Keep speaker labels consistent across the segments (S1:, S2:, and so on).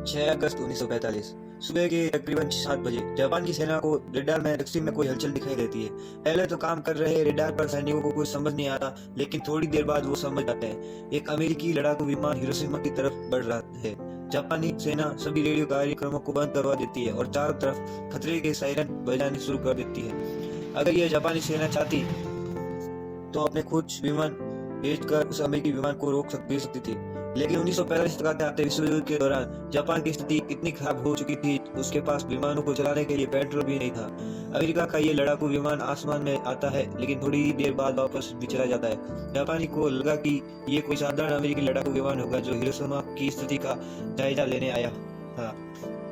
S1: 6 अगस्त 1945 सुबह के तकरीबन 7 बजे जापान की सेना को रेडार में दक्षिण में कोई हलचल दिखाई देती है। पहले तो काम कर रहे रेडार पर सैनिकों को कुछ समझ नहीं आता, लेकिन थोड़ी देर बाद वो समझ जाते हैं। एक अमेरिकी लड़ाकू विमान हिरोशिमा की तरफ बढ़ रहा है। जापानी सेना सभी रेडियो कार्यक्रमों को बंद करवा देती है और चारों तरफ खतरे के सायरन बजाने शुरू कर देती है। अगर यह जापानी सेना चाहती तो अपने कुछ विमान भेजकर उस अमेरिकी विमान को रोक सकती थी, लेकिन 1945 तक आते विश्व युद्ध के दौरान जापान की स्थिति इतनी खराब हो चुकी थी, उसके पास विमानों को चलाने के लिए पेट्रोल भी नहीं था। अमेरिका का ये लड़ाकू विमान आसमान में आता है, लेकिन थोड़ी ही देर बाद वापस भी चला जाता है। जापानी को लगा कि ये कोई साधारण अमेरिकी लड़ाकू विमान होगा जो हिरोशिमा की स्थिति का जायजा लेने आया था।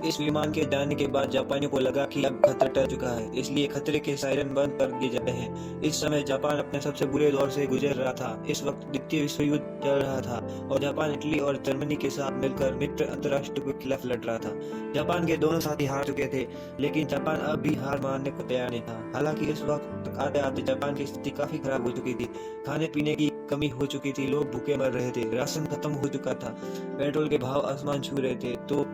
S1: इस विमान के जाने के बाद जापानियों को लगा कि अब खतरा टल चुका है, इसलिए खतरे के सायरन बंद कर दिए जाते हैं। इस समय जापान अपने सबसे बुरे दौर से गुजर रहा था। इस वक्त द्वितीय विश्व युद्ध चल रहा था और जापान इटली और जर्मनी के साथ मिलकर मित्र अंतर्राष्ट्र के खिलाफ लड़ रहा था। जापान के दोनों साथी हार चुके थे, लेकिन जापान अब भी हार मानने को तैयार नहीं था। हालांकि इस वक्त तक आते आते जापान की स्थिति काफी खराब हो चुकी थी। खाने पीने की कमी हो चुकी थी, लोग भूखे मर रहे थे, राशन खत्म हो चुका था, पेट्रोल के भाव आसमान छू रहे थे। तो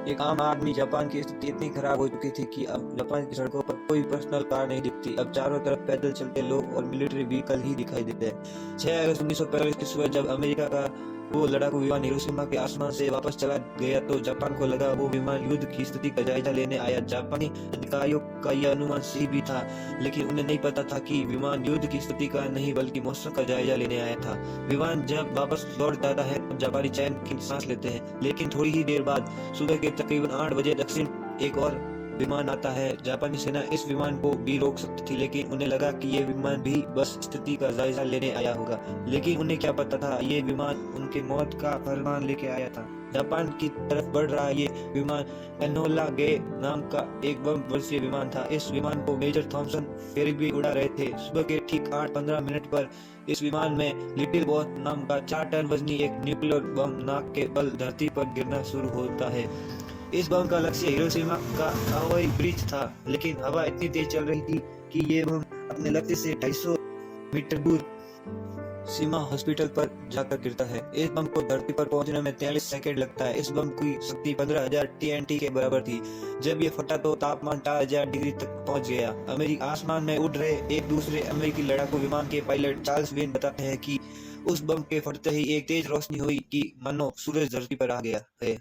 S1: एक आम आदमी जापान की स्थिति इतनी खराब हो चुकी थी कि अब जापान की सड़कों पर कोई पर्सनल कार नहीं दिखती। अब चारों तरफ पैदल चलते लोग और मिलिट्री व्हीकल ही दिखाई देते हैं। 6 अगस्त 1945 की सुबह जब अमेरिका का वो लड़ाकू विमान हिरोशिमा के आसमान से वापस चला गया तो जापान को लगा वो विमान युद्ध की स्थिति का जायजा लेने आया। जापानी अधिकारियों का यह अनुमान सही भी था, लेकिन उन्हें नहीं पता था कि विमान युद्ध की स्थिति का नहीं बल्कि मौसम का जायजा लेने आया था। विमान जब वापस लौट जाता है तब जापानी चैन की सांस लेते हैं, लेकिन थोड़ी ही देर बाद सुबह के तकरीबन 8 बजे दक्षिण एक और विमान आता है। जापानी सेना इस विमान को भी रोक सकती थी, लेकिन उन्हें लगा कि ये विमान भी बस स्थिति का जायजा लेने आया होगा। लेकिन उन्हें क्या पता था, ये विमान उनके मौत का फरमान लेके आया था। जापान की तरफ बढ़ रहा ये विमान एनोला गे नाम का एक बम वर्षीय विमान था। इस विमान को मेजर थॉमसन फेरिबी उड़ा रहे थे। सुबह के ठीक 8:15 पर इस विमान में लिटिल बॉस नाम का 4 टन वजनी एक न्यूक्लियर बम नाक के बल धरती पर गिरना शुरू होता है। इस बम का लक्ष्य हिरोशिमा का हवाई ब्रिज था, लेकिन हवा इतनी तेज चल रही थी कि ये बम अपने लक्ष्य से 250 मीटर दूर सीमा हॉस्पिटल पर जाकर गिरता है। इस बम को धरती पर पहुंचने में 43 सेकंड लगता है। इस बम की शक्ति 15,000 TNT के बराबर थी। जब ये फटा तो तापमान 4,000 डिग्री तक पहुंच गया। अमेरिकी आसमान में उड़ रहे एक दूसरे अमेरिकी लड़ाकू विमान के पायलट चार्ल्स वेन बताते हैं कि उस बम के फटते ही एक तेज रोशनी हुई कि मानो सूरज धरती पर आ गया है।